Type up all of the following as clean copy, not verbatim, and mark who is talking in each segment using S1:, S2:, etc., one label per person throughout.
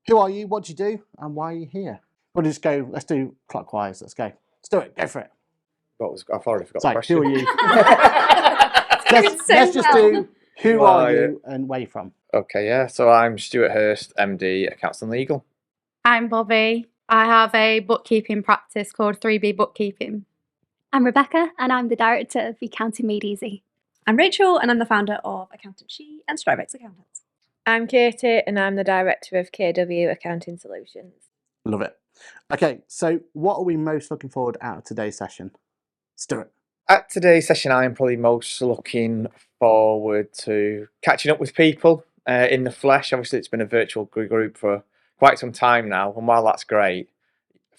S1: Who are you? What do you do? And why are you here? We'll just go. Let's do clockwise. Let's go. Let's do it. Go for it.
S2: I've already forgot
S1: Sorry,
S2: the question.
S1: who are you? let's just do who are you and where you're from.
S2: Okay, yeah. So I'm Stuart Hurst, MD, Accounts and Legal.
S3: I'm Bobby. I have a bookkeeping practice called 3B Bookkeeping.
S4: I'm Rebecca, and I'm the director of Accounting Made Easy.
S5: I'm Rachel, and I'm the founder of Accountancy and Strivex Accountants.
S6: I'm Katie, and I'm the director of KW Accounting Solutions.
S1: Love it. Okay, so what are we most looking forward out of today's session? Stuart.
S2: At today's session, I am probably most looking forward to catching up with people in the flesh. Obviously, it's been a virtual group for quite some time now, and while that's great,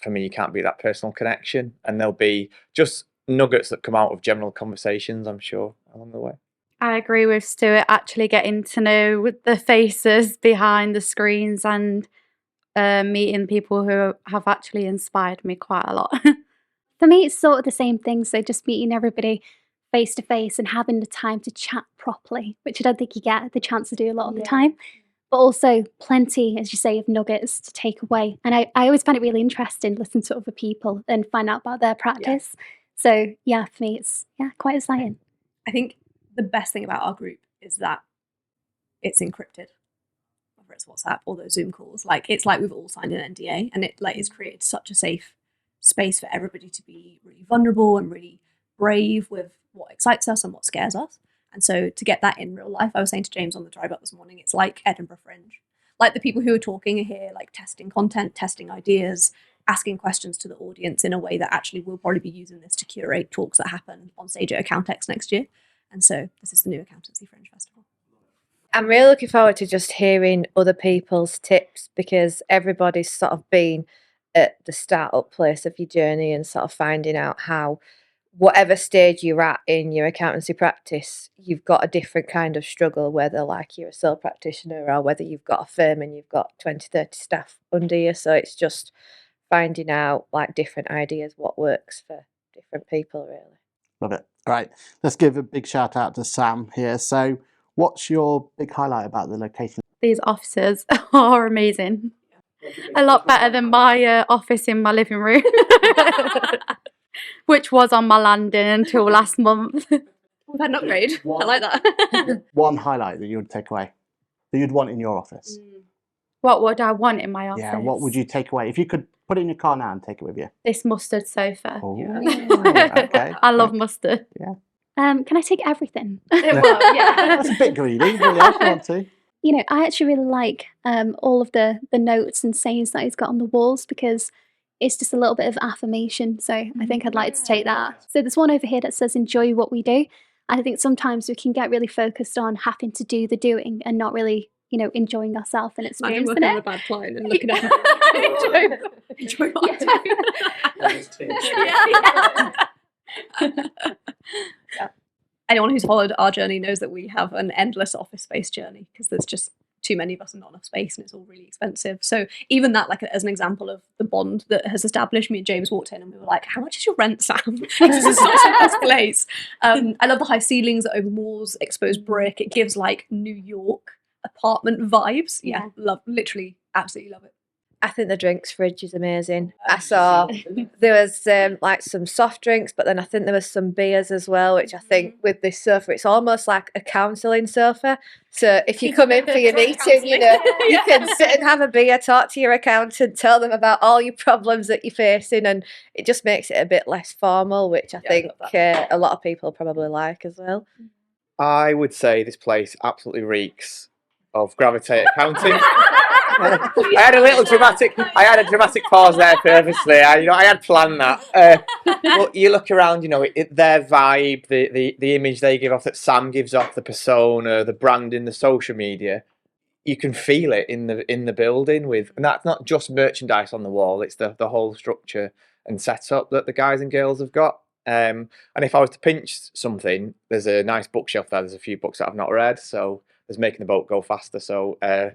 S2: for me, you can't beat that personal connection. And there'll be just nuggets that come out of general conversations, I'm sure, along the way.
S3: I agree with Stuart, actually getting to know the faces behind the screens and meeting people who have actually inspired me quite a lot.
S4: For me, it's sort of the same thing. So just meeting everybody face to face and having the time to chat properly, which I don't think you get the chance to do a lot of the time. But also plenty, as you say, of nuggets to take away. And I always find it really interesting listening to other people and find out about their practice. So yeah, for me, it's quite exciting.
S5: I think the best thing about our group is that it's encrypted, whether it's WhatsApp or those Zoom calls. Like, it's like we've all signed an NDA, and it has created such a safe space for everybody to be really vulnerable and really brave with what excites us and what scares us. And so to get that in real life, I was saying to James on the drive up this morning, it's like Edinburgh Fringe. Like, the people who are talking are here, like testing content, testing ideas, asking questions to the audience in a way that actually we'll probably be using this to curate talks that happen on stage at Accountex next year. And so this is the new Accountancy Fringe Festival.
S6: I'm really looking forward to just hearing other people's tips, because everybody's sort of been at the start-up place of your journey and sort of finding out how, whatever stage you're at in your accountancy practice, you've got a different kind of struggle, whether like you're a sole practitioner or whether you've got a firm and you've got 20, 30 staff under you. So it's just finding out like different ideas, what works for different people, really.
S1: Love it. All right, let's give a big shout out to Sam here. So what's your big highlight about the location?
S3: These offices are amazing. A lot better than my office in my living room, which was on my landing until last month.
S5: We've had an upgrade. I like that.
S1: One highlight that you would take away, that you'd want in your office?
S3: What would I want in my office?
S1: Yeah, what would you take away? If you could put it in your car now and take it with you.
S3: This mustard sofa.
S1: Oh, okay.
S3: I love mustard.
S1: Yeah.
S4: Can I take everything?
S3: Well, yeah.
S1: That's a bit greedy, but yeah, if you want to.
S4: You know, I actually really like all of the notes and sayings that he's got on the walls, because it's just a little bit of affirmation. So I think I'd like to take that. So there's one over here that says, enjoy what we do. I think sometimes we can get really focused on having to do the doing and not really, you know, enjoying ourselves and experiencing it.
S5: on a bad client and looking at it. enjoy what I do. Anyone who's followed our journey knows that we have an endless office space journey, because there's just too many of us and not enough space, and it's all really expensive. So even that, like, as an example of the bond that has established, me and James walked in and we were like, how much is your rent, Sam? This is such a nice place. I love the high ceilings, the open walls, exposed brick. It gives like New York apartment vibes. Yeah, literally absolutely love it.
S6: I think the drinks fridge is amazing. I saw there was like some soft drinks, but then I think there was some beers as well, which I think with this sofa, it's almost like a counselling sofa. So if you come in for your meeting, you know, you can sit and have a beer, talk to your accountant, tell them about all your problems that you're facing, and it just makes it a bit less formal, which I think a lot of people probably like as well.
S2: I would say this place absolutely reeks of Gravitate Accounting. I had a dramatic pause there purposely. I had planned that. But you look around, you know, their vibe, the image they give off, that Sam gives off, the persona, the branding, the social media, you can feel it in the building and that's not just merchandise on the wall, it's the whole structure and setup that the guys and girls have got. And if I was to pinch something, there's a nice bookshelf there. There's a few books that I've not read, so there's Making the Boat Go Faster. So I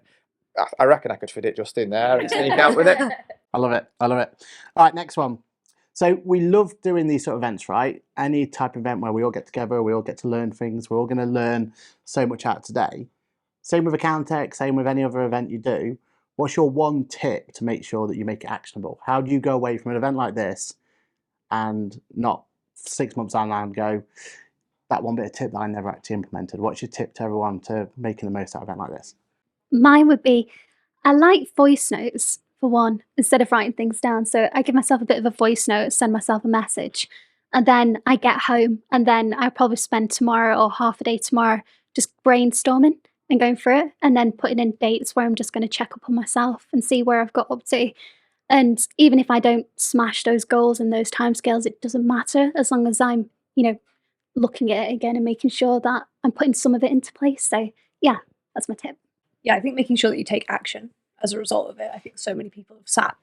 S2: reckon I could fit it just in there and sneak out with it.
S1: I love it. All right, next one. So we love doing these sort of events, right? Any type of event where we all get together, we all get to learn things. We're all going to learn so much out today. Same with Accountex, same with any other event you do. What's your one tip to make sure that you make it actionable? How do you go away from an event like this and not 6 months down the line go, that one bit of tip that I never actually implemented? What's your tip to everyone to making the most out of an event like this?
S4: Mine would be, I like voice notes for one, instead of writing things down. So I give myself a bit of a voice note, send myself a message, and then I get home, and then I probably spend tomorrow or half a day tomorrow just brainstorming and going through it, and then putting in dates where I'm just going to check up on myself and see where I've got up to. And even if I don't smash those goals and those timescales, it doesn't matter as long as I'm, looking at it again and making sure that I'm putting some of it into place. So yeah, that's my tip.
S5: Yeah, I think making sure that you take action as a result of it. I think so many people have sat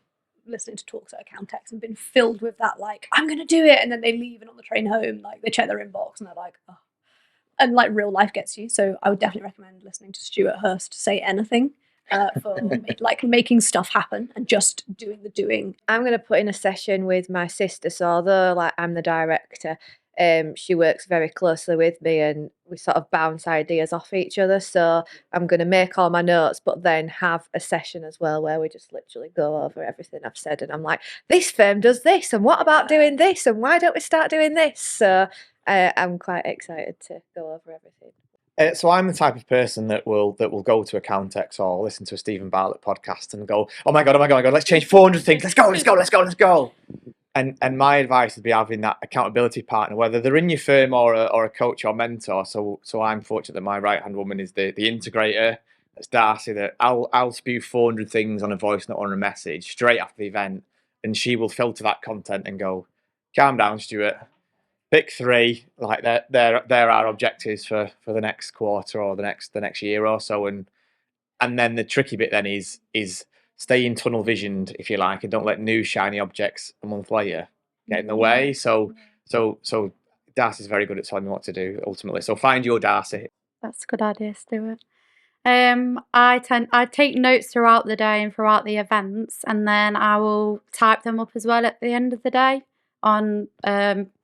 S5: listening to talks at Accountancy and been filled with that, like, I'm going to do it. And then they leave, and on the train home, like, they check their inbox and they're like, oh. And like real life gets you. So I would definitely recommend listening to Stuart Hurst say anything for like making stuff happen and just doing the doing.
S6: I'm going to put in a session with my sister. So although like I'm the director, she works very closely with me, and we sort of bounce ideas off each other. So I'm going to make all my notes, but then have a session as well where we just literally go over everything I've said. And I'm like, this firm does this, and what about doing this, and why don't we start doing this? So I'm quite excited to go over everything.
S2: So I'm the type of person that will go to Accountex or listen to a Stephen Bartlett podcast and go, oh my god, let's change 400 things, let's go. And my advice would be having that accountability partner, whether they're in your firm or a coach or mentor. So I'm fortunate that my right hand woman is the integrator. That's Darcy. That I'll spew 400 things on a voice note or a message straight after the event, and she will filter that content and go, calm down, Stuart. Pick 3, like they're our objectives for the next quarter or the next year or so, and then the tricky bit then is staying tunnel visioned, if you like, and don't let new shiny objects a month later get in the way. So Darcy's very good at telling me what to do ultimately. So find your Darcy.
S3: That's a good idea, Stuart. I take notes throughout the day and throughout the events, and then I will type them up as well at the end of the day on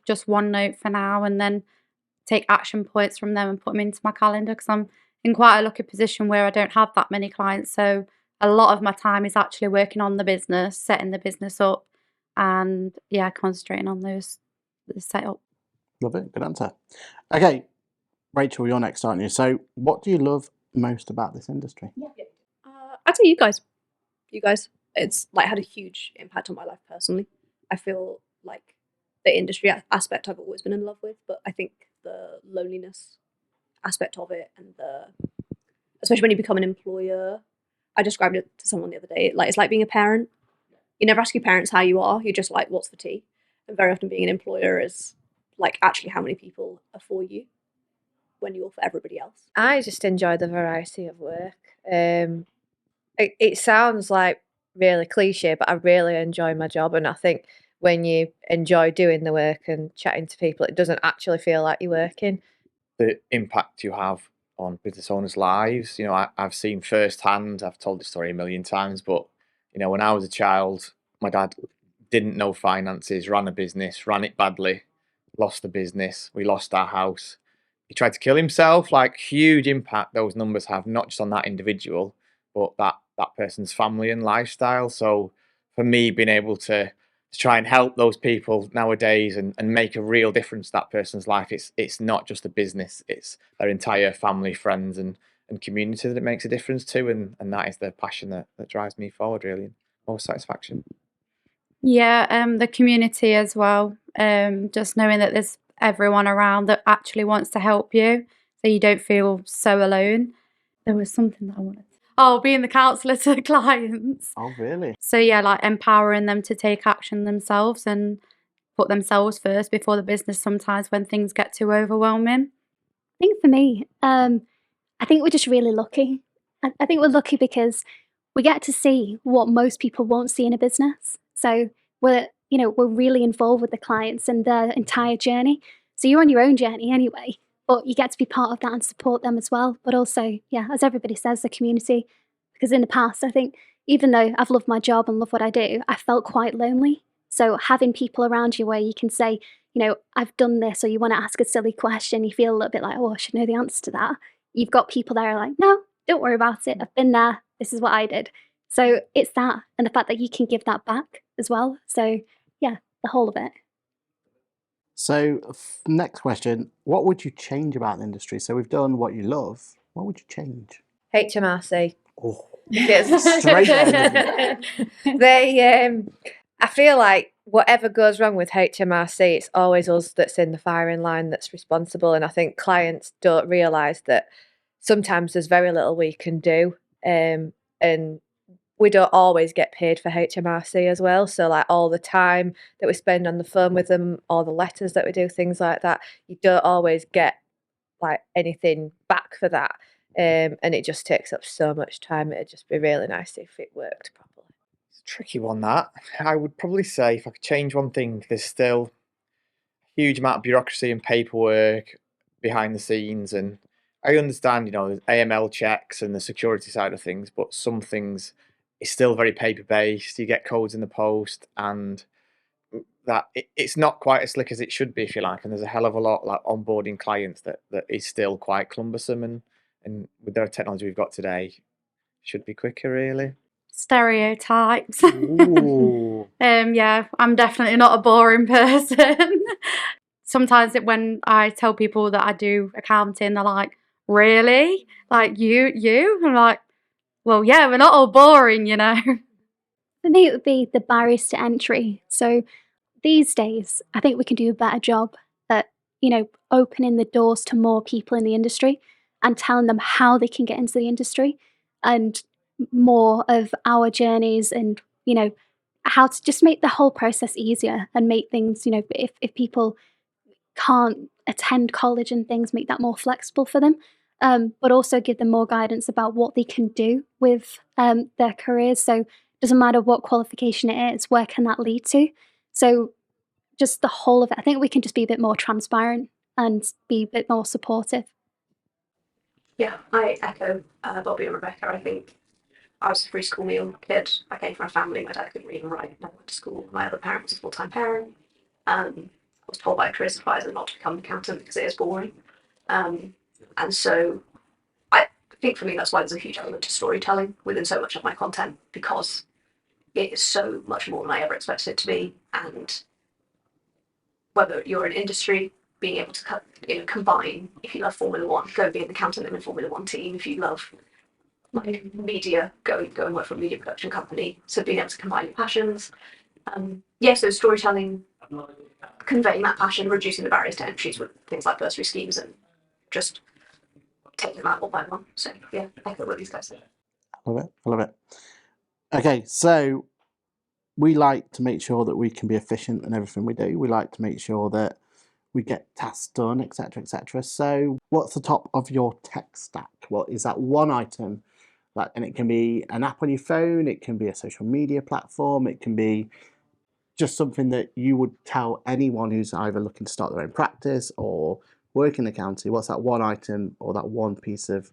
S3: just one note for now, and then take action points from them and put them into my calendar, because I'm in quite a lucky position where I don't have that many clients. So a lot of my time is actually working on the business, setting the business up, and concentrating on the setup.
S1: Love it. Good answer. Okay, Rachel, you're next, aren't you? So what do you love most about this industry?
S5: I'd say you guys. It's like had a huge impact on my life personally. I feel like the industry aspect I've always been in love with, but I think the loneliness aspect of it, and especially when you become an employer, I described it to someone the other day, like it's like being a parent. You never ask your parents how you are, you're just like, what's for tea? And very often being an employer is like actually how many people are for you when you're for everybody else.
S6: I just enjoy the variety of work. It sounds like really cliche, but I really enjoy my job, and I think when you enjoy doing the work and chatting to people, it doesn't actually feel like you're working.
S2: The impact you have on business owners' lives, I've seen firsthand. I've told this story a million times, but when I was a child, my dad didn't know finances, ran a business, ran it badly, lost the business, we lost our house. He tried to kill himself. Like, huge impact those numbers have, not just on that individual, but that person's family and lifestyle. So for me, being able to try and help those people nowadays and make a real difference to that person's life, it's not just a business, it's their entire family, friends and community that it makes a difference to, and that is the passion that drives me forward, really, and more satisfaction.
S3: The community as well, just knowing that there's everyone around that actually wants to help you, so you don't feel so alone. There was something that I wanted. Being the counsellor to clients.
S1: Oh, really?
S3: So like empowering them to take action themselves and put themselves first before the business sometimes when things get too overwhelming.
S4: I think for me, I think we're just really lucky. I think we're lucky because we get to see what most people won't see in a business. So we're really involved with the clients and their entire journey. So you're on your own journey anyway, but you get to be part of that and support them as well. But also, as everybody says, the community. Because in the past, I think, even though I've loved my job and love what I do, I felt quite lonely. So having people around you where you can say, I've done this, or you want to ask a silly question, you feel a little bit like, oh, I should know the answer to that. You've got people there like, no, don't worry about it. I've been there. This is what I did. So it's that, and the fact that you can give that back as well. So yeah, the whole of it.
S1: So, next question: what would you change about the industry? So we've done what you love. What would you change?
S6: HMRC.
S1: Oh,
S6: Because
S1: straight there, isn't it?
S6: they, I feel like whatever goes wrong with HMRC, it's always us that's in the firing line that's responsible. And I think clients don't realise that sometimes there's very little we can do. And we don't always get paid for HMRC as well. So like all the time that we spend on the phone with them, all the letters that we do, things like that, you don't always get like anything back for that. And it just takes up so much time. It'd just be really nice if it worked properly.
S2: It's a tricky one, that. I would probably say if I could change one thing, there's still a huge amount of bureaucracy and paperwork behind the scenes. And I understand, there's AML checks and the security side of things, but some things is still very paper-based. You get codes in the post, and that it's not quite as slick as it should be, if you like. And there's a hell of a lot like onboarding clients that is still quite cumbersome, and with the technology we've got today, should be quicker, really.
S3: Stereotypes.
S2: Ooh.
S3: Yeah, I'm definitely not a boring person. Sometimes when I tell people that I do accounting, they're like, really? Like you? I'm like, well, yeah, we're not all boring,
S4: For me, it would be the barriers to entry. So these days, I think we can do a better job at, opening the doors to more people in the industry and telling them how they can get into the industry, and more of our journeys, and, how to just make the whole process easier and make things, if people can't attend college and things, make that more flexible for them. But also give them more guidance about what they can do with their careers. So it doesn't matter what qualification it is, where can that lead to? So just the whole of it, I think we can just be a bit more transparent and be a bit more supportive.
S5: Yeah, I echo Bobby and Rebecca. I think I was a free school meal kid. I came from a family, my dad couldn't read and write, never went to school. My other parent was a full-time parent. I was told by a careers advisor not to become an accountant because it is boring. And so I think for me that's why there's a huge element to storytelling within so much of my content, because it is so much more than I ever expected it to be. And whether you're in industry, being able to combine, if you love Formula One, go and be an accountant in a Formula One team. If you love like media, go and work for a media production company. So being able to combine your passions. So storytelling, conveying that passion, reducing the barriers to entries with things like bursary schemes, and just taking them out one by one. So yeah, I echo what these guys said.
S1: I love it. Okay, so we like to make sure that we can be efficient in everything we do. We like to make sure that we get tasks done, etc., etc. So what's the top of your tech stack? What is that one item? And it can be an app on your phone, it can be a social media platform, it can be just something that you would tell anyone who's either looking to start their own practice or work in accounting. What's that one item or that one piece of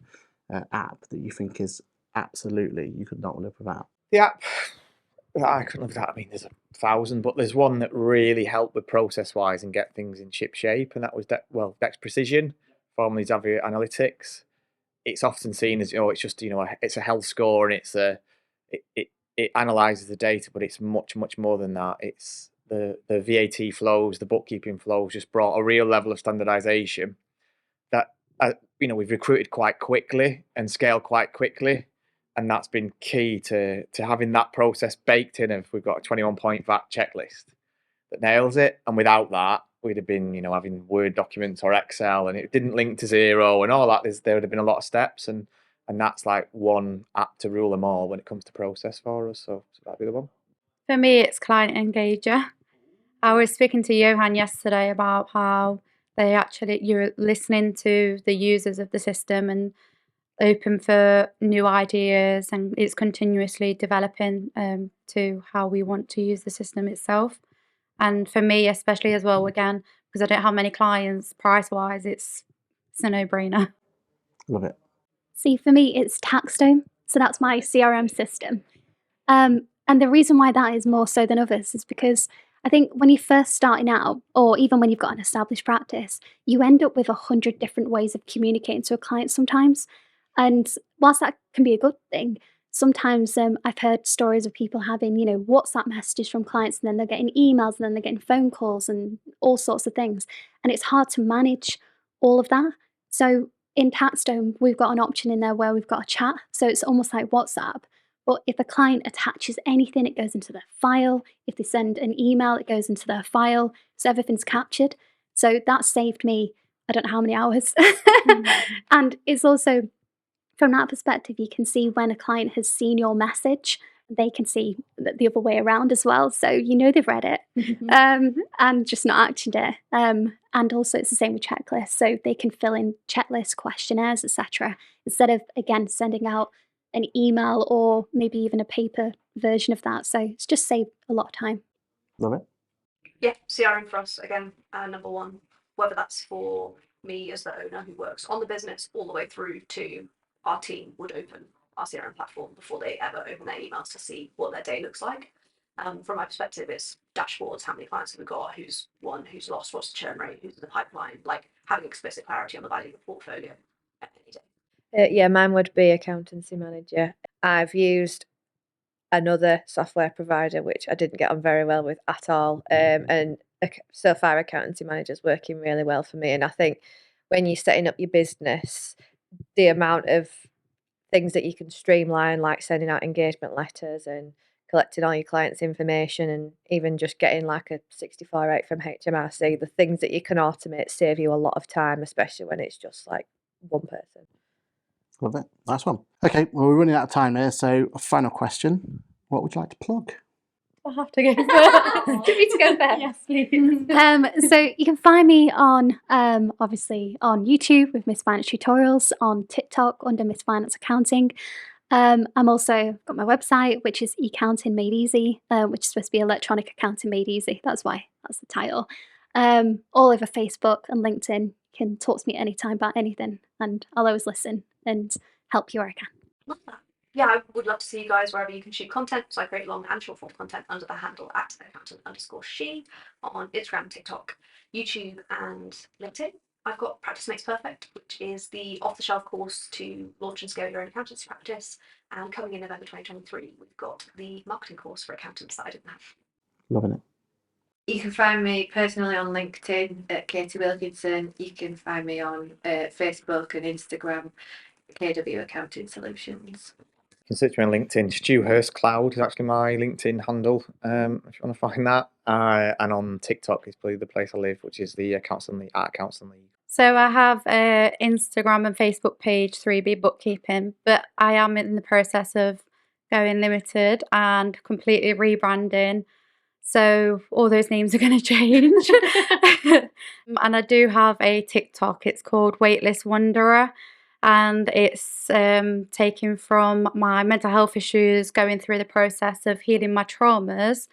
S1: app that you think is absolutely you could not live without?
S2: The app I couldn't live without. I mean, there's 1,000, but there's one that really helped with process-wise and get things in ship shape, and that was Dex Precision, formerly Xavier Analytics. It's often seen as it's just it's a health score, and it analyzes the data, but it's much more than that. It's the VAT flows, the bookkeeping flows, just brought a real level of standardization that we've recruited quite quickly and scaled quite quickly, and that's been key to having that process baked in. If we've got a 21-point VAT checklist that nails it, and without that, we'd have been, having Word documents or Excel, and it didn't link to Xero and all that. There would have been a lot of steps, and that's like one app to rule them all when it comes to process for us. So that'd be the one.
S3: For me, it's Client Engager. I was speaking to Johan yesterday about how you're listening to the users of the system and open for new ideas, and it's continuously developing to how we want to use the system itself. And for me, especially as well, again, because I don't have many clients, price-wise, it's a no-brainer.
S1: Love it.
S4: See, for me, it's Taxstone. So that's my CRM system. And the reason why that is more so than others is because I think when you're first starting out, or even when you've got an established practice, you end up with 100 different ways of communicating to a client sometimes. And whilst that can be a good thing, sometimes I've heard stories of people having, WhatsApp messages from clients, and then they're getting emails, and then they're getting phone calls and all sorts of things. And it's hard to manage all of that. So in Taxstone, we've got an option in there where we've got a chat. So it's almost like WhatsApp. But if a client attaches anything, it goes into their file. If they send an email, it goes into their file. So everything's captured. So that saved me, I don't know how many hours. And it's also, from that perspective, you can see when a client has seen your message. They can see the other way around as well. So they've read it and just not actioned it. And also it's the same with checklists. So they can fill in checklists, questionnaires, etc. instead of, again, sending out an email or maybe even a paper version of that. So it's just saved a lot of time.
S1: Love it.
S5: Yeah, CRM for us, again, number one, whether that's for me as the owner who works on the business all the way through to our team would open our CRM platform before they ever open their emails to see what their day looks like. From my perspective, it's dashboards, how many clients have we got, who's won, who's lost, what's the churn rate, who's in the pipeline, like having explicit clarity on the value of the portfolio at any day.
S6: Yeah, mine would be Accountancy Manager. I've used another software provider which I didn't get on very well with at all, and so far Accountancy Manager is working really well for me. And I think when you're setting up your business, the amount of things that you can streamline, like sending out engagement letters and collecting all your clients' information, and even just getting like a 64/8 from HMRC, the things that you can automate save you a lot of time, especially when it's just like one person.
S1: Love it. Nice one. Okay, well, we're running out of time here, so a final question. What would you like to plug?
S3: I'll have to go first.
S4: Do you need to go first?
S3: Yes, please.
S4: So you can find me on, obviously, on YouTube with Miss Finance Tutorials, on TikTok under Miss Finance Accounting. I'm also got my website, which is Accounting Made Easy, which is supposed to be Electronic Accounting Made Easy. That's why that's the title. All over Facebook and LinkedIn. You can talk to me anytime about anything, and I'll always listen and help you where I can.
S5: Love that. Yeah, I would love to see you guys wherever you can shoot content. So I create long and short form content under the handle at accountant_she on Instagram, TikTok, YouTube, and LinkedIn. I've got Practice Makes Perfect, which is the off-the-shelf course to launch and scale your own accountancy practice. And coming in November 2023, we've got the marketing course for accountants that I didn't have.
S1: Loving it.
S7: You can find me personally on LinkedIn at Katie Wilkinson. You can find me on Facebook and Instagram, KW Accounting Solutions.
S2: You can search me on LinkedIn. Stu Hurst Cloud is actually my LinkedIn handle, if you want to find that. And on TikTok is probably the place I live, which is the Accountancy League.
S3: So I have an Instagram and Facebook page, 3B Bookkeeping, but I am in the process of going limited and completely rebranding. So all those names are going to change. And I do have a TikTok. It's called Weightless Wanderer. And it's taken from my mental health issues, going through the process of healing my traumas.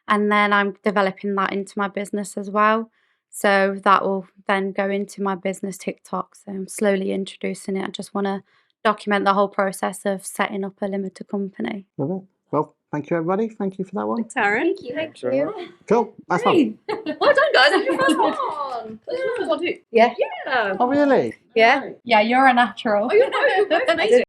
S3: And then I'm developing that into my business as well. So that will then go into my business TikTok. So I'm slowly introducing it. I just want to document the whole process of setting up a limited company.
S1: Love it. Well, thank you, everybody. Thank you for that one.
S5: Thanks, Aaron.
S6: Thank you.
S1: Cool. Nice one.
S7: Well done, guys. That's your first one. That's your first one too.
S6: Yeah.
S7: Yeah.
S1: Oh, really?
S6: Yeah.
S3: Yeah, you're a natural.
S7: Oh, you're both amazing.